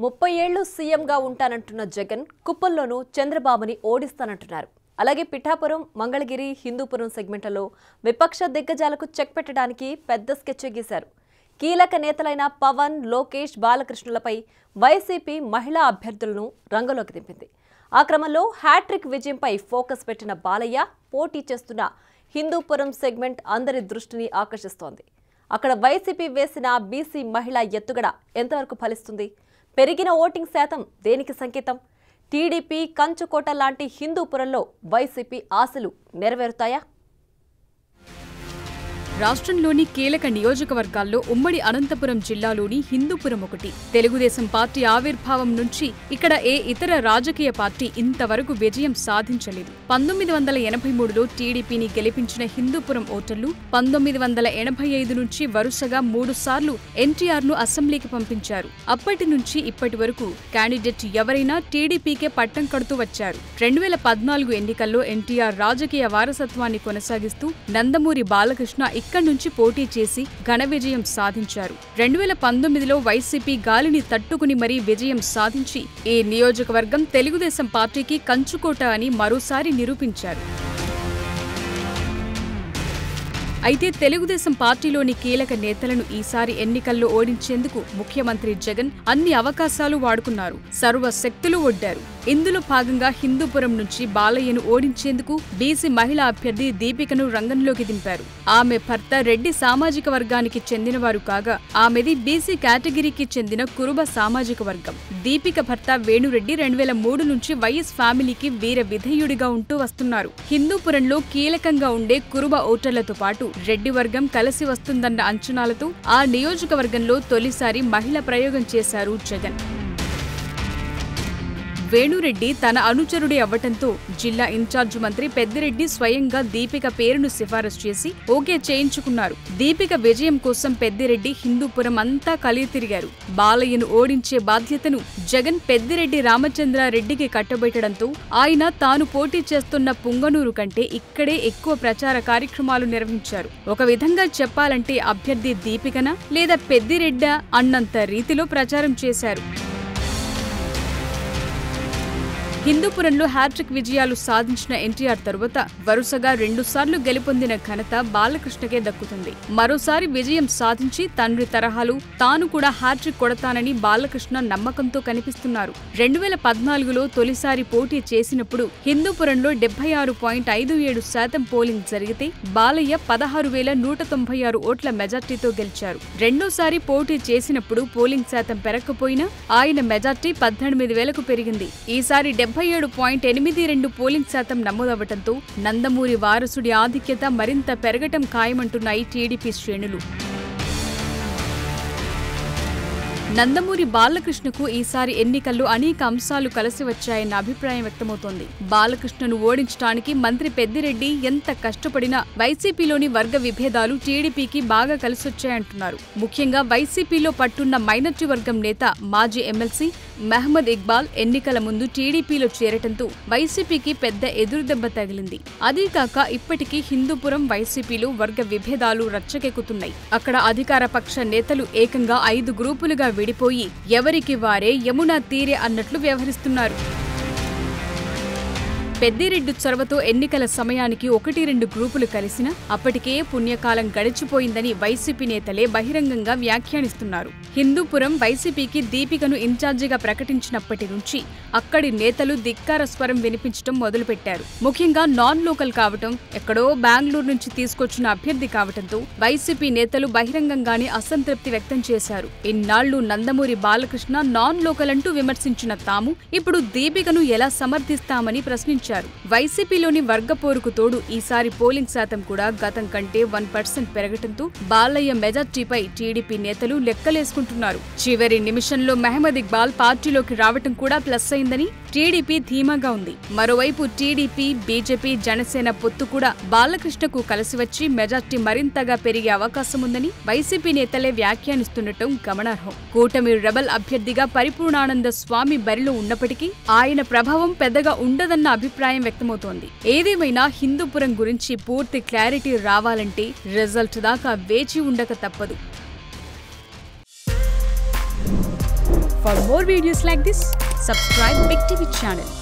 30 ఏళ్లు సీఎంగా ఉంటానంటున్న జగన్ కుప్పల్లోనూ చంద్రబాబుని ఓడిస్తానంటున్నారు. అలాగే పిఠాపురం, మంగళగిరి, హిందూపురం సెగ్మెంట్లలో విపక్ష దిగ్గజాలకు చెక్ పెట్టడానికి పెద్ద స్కెచ్ గీశారు. కీలక నేతలైన పవన్, లోకేష్, బాలకృష్ణులపై వైసీపీ మహిళా అభ్యర్థులను రంగంలోకి దింపింది. ఆ క్రమంలో హ్యాట్రిక్ విజయంపై ఫోకస్ పెట్టిన బాలయ్య పోటీ చేస్తున్న హిందూపురం సెగ్మెంట్ అందరి దృష్టిని ఆకర్షిస్తోంది. అక్కడ వైసీపీ వేసిన బీసీ మహిళా ఎత్తుగడ ఎంతవరకు ఫలిస్తుంది? పెరిగిన ఓటింగ్ శాతం దేనికి సంకేతం? టీడీపీ కంచుకోట లాంటి హిందూపురంలో వైసీపీ ఆశలు నెరవేరుతాయా? రాష్ట్రంలోని కీలక నియోజకవర్గాల్లో ఉమ్మడి అనంతపురం జిల్లాలోని హిందూపురం ఒకటి. తెలుగుదేశం పార్టీ ఆవిర్భావం నుంచి ఇక్కడ ఏ ఇతర రాజకీయ పార్టీ ఇంతవరకు విజయం సాధించలేదు. 1983లో టీడీపీని గెలిపించిన హిందూపురం ఓటర్లు 1985 నుంచి వరుసగా 3 సార్లు ఎన్టీఆర్ను అసెంబ్లీకి పంపించారు. అప్పటి నుంచి ఇప్పటి వరకు క్యాండిడేట్ ఎవరైనా టీడీపీకే పట్టం కడుతూ వచ్చారు. 2014 ఎన్నికల్లో ఎన్టీఆర్ రాజకీయ వారసత్వాన్ని కొనసాగిస్తూ నందమూరి బాలకృష్ణ ఇక్కడి నుంచి పోటీ చేసి ఘన విజయం సాధించారు. 2019లో వైసీపీ గాలిని తట్టుకుని మరీ విజయం సాధించి ఈ నియోజకవర్గం తెలుగుదేశం పార్టీకి కంచుకోట అని మరోసారి నిరూపించారు. అయితే తెలుగుదేశం పార్టీలోని కీలక నేతలను ఈసారి ఎన్నికల్లో ఓడించేందుకు ముఖ్యమంత్రి జగన్ అన్ని అవకాశాలు వాడుకున్నారు. సర్వశక్తులు ఒడ్డారు. ఇందులో భాగంగా హిందూపురం నుంచి బాలయ్యను ఓడించేందుకు బీసీ మహిళా అభ్యర్థి దీపికను రంగంలోకి దింపారు. ఆమె భర్త రెడ్డి సామాజిక వర్గానికి చెందినవారు కాగా ఆమెది బీసీ కేటగిరీకి చెందిన కురుబ సామాజిక వర్గం. దీపిక భర్త వేణురెడ్డి 2003 నుంచి వైఎస్ ఫ్యామిలీకి వీర విధేయుడిగా ఉంటూ వస్తున్నారు. హిందూపురంలో కీలకంగా ఉండే కురుబ ఓటర్లతో పాటు రెడ్డి వర్గం కలిసి వస్తుందన్న అంచనాలతో ఆ నియోజకవర్గంలో తొలిసారి మహిళా ప్రయోగం చేశారు జగన్. వేణురెడ్డి తన అనుచరుడి అవ్వటంతో జిల్లా ఇన్ఛార్జ్ మంత్రి పెద్దిరెడ్డి స్వయంగా దీపిక పేరును సిఫారసు చేసి ఓకే చేయించుకున్నారు. దీపిక విజయం కోసం పెద్దిరెడ్డి హిందూపురం అంతా కలిగి తిరిగారు. బాలయ్యను ఓడించే బాధ్యతను జగన్ పెద్దిరెడ్డి రామచంద్రారెడ్డికి కట్టబెట్టడంతో ఆయన తాను పోటీ చేస్తున్న పుంగనూరు కంటే ఇక్కడే ఎక్కువ ప్రచార కార్యక్రమాలు నిర్వహించారు. ఒక విధంగా చెప్పాలంటే అభ్యర్థి దీపికనా లేదా పెద్దిరెడ్డా అన్నంత రీతిలో ప్రచారం చేశారు. హిందూపురంలో హ్యాట్రిక్ విజయాలు సాధించిన ఎన్టీఆర్ తరువాత వరుసగా 2 సార్లు గెలుపొందిన ఘనత బాలకృష్ణకే దక్కుతుంది. మరోసారి విజయం సాధించి తండ్రి తరహాలు తాను కూడా హ్యాట్రిక్ కొడతానని బాలకృష్ణ నమ్మకంతో కనిపిస్తున్నారు. 2014లో తొలిసారి పోటీ చేసినప్పుడు హిందూపురంలో 76.57% పోలింగ్ జరిగితే బాలయ్య 16,196 ఓట్ల మెజార్టీతో గెలిచారు. రెండోసారి పోటీ చేసినప్పుడు పోలింగ్ శాతం పెరగకపోయినా ఆయన మెజార్టీ 18,000కు పెరిగింది. ఈసారి 77.82 పోలింగ్ శాతం నమోదవటంతో నందమూరి వారసుడి ఆధిక్యత మరింత పెరగటం ఖాయమంటున్నాయి టీడీపీ శ్రేణులు. నందమూరి బాలకృష్ణకు ఈసారి ఎన్నికల్లో అనేక అంశాలు కలిసి వచ్చాయన్న అభిప్రాయం వ్యక్తమవుతోంది. బాలకృష్ణను ఓడించడానికి మంత్రి పెద్దిరెడ్డి ఎంత కష్టపడినా వైసీపీలోని వర్గ విభేదాలు టీడీపీకి బాగా కలిసొచ్చాయంటున్నారు. ముఖ్యంగా వైసీపీలో పట్టున్న మైనార్టీ వర్గం నేత మాజీ ఎమ్మెల్సీ మహమ్మద్ ఇక్బాల్ ఎన్నికల ముందు టీడీపీలో చేరటంతో వైసీపీకి పెద్ద ఎదురుదెబ్బ తగిలింది. అదీకాక ఇప్పటికీ హిందూపురం వైసీపీలో వర్గ విభేదాలు రచ్చకెక్కుతున్నాయి. అక్కడ అధికార పక్ష నేతలు ఏకంగా 5 గ్రూపులుగా విడిపోయి ఎవరికి వారే యమునా తీరే అన్నట్లు వ్యవహరిస్తున్నారు. పెద్దిరెడ్డి చొరవతో ఎన్నికల సమయానికి 1-2 గ్రూపులు కలిసినా అప్పటికే పుణ్యకాలం గడిచిపోయిందని వైసీపీ నేతలే బహిరంగంగా వ్యాఖ్యానిస్తున్నారు. హిందూపురం వైసీపీకి దీపికను ఇన్ఛార్జిగా ప్రకటించినప్పటి నుంచి అక్కడి నేతలు ధిక్కార స్వరం వినిపించడం మొదలుపెట్టారు. ముఖ్యంగా నాన్ లోకల్ కావటం, ఎక్కడో బెంగళూరు నుంచి తీసుకొచ్చిన అభ్యర్థి కావటంతో వైసీపీ నేతలు బహిరంగంగానే అసంతృప్తి వ్యక్తం చేశారు. ఇన్నాళ్లు నందమూరి బాలకృష్ణ నాన్ లోకల్ అంటూ విమర్శించిన తాము ఇప్పుడు దీపికను ఎలా సమర్థిస్తామని ప్రశ్నించారు. వైసీపీలోని వర్గపోరుకు తోడు ఈసారి పోలింగ్ శాతం కూడా గతం కంటే 1% పెరగటంతో బాలయ్య మెజార్టీపై టీడీపీ నేతలు లెక్కలేసుకుంటున్నారు. చివరి నిమిషంలో మహమ్మద్ ఇక్బాల్ పార్టీలోకి రావటం కూడా ప్లస్ అయిందని టీడీపీ ధీమాగా ఉంది. మరోవైపు టీడీపీ, బీజేపీ, జనసేన పొత్తు కూడా బాలకృష్ణకు కలిసి వచ్చి మెజార్టీ మరింతగా పెరిగే అవకాశం ఉందని వైసీపీ నేతలే వ్యాఖ్యానిస్తుండటం గమనార్హం. కూటమి రెబల్ అభ్యర్థిగా పరిపూర్ణానంద స్వామి బరిలో ఉన్నప్పటికీ ఆయన ప్రభావం పెద్దగా ఉండదన్న అభిప్రాయం వ్యక్తమవుతోంది. ఏదేమైనా హిందూపురం గురించి పూర్తి క్లారిటీ రావాలంటే రిజల్ట్ దాకా వేచి ఉండక తప్పదు. For more videos like this, subscribe Big TV channel.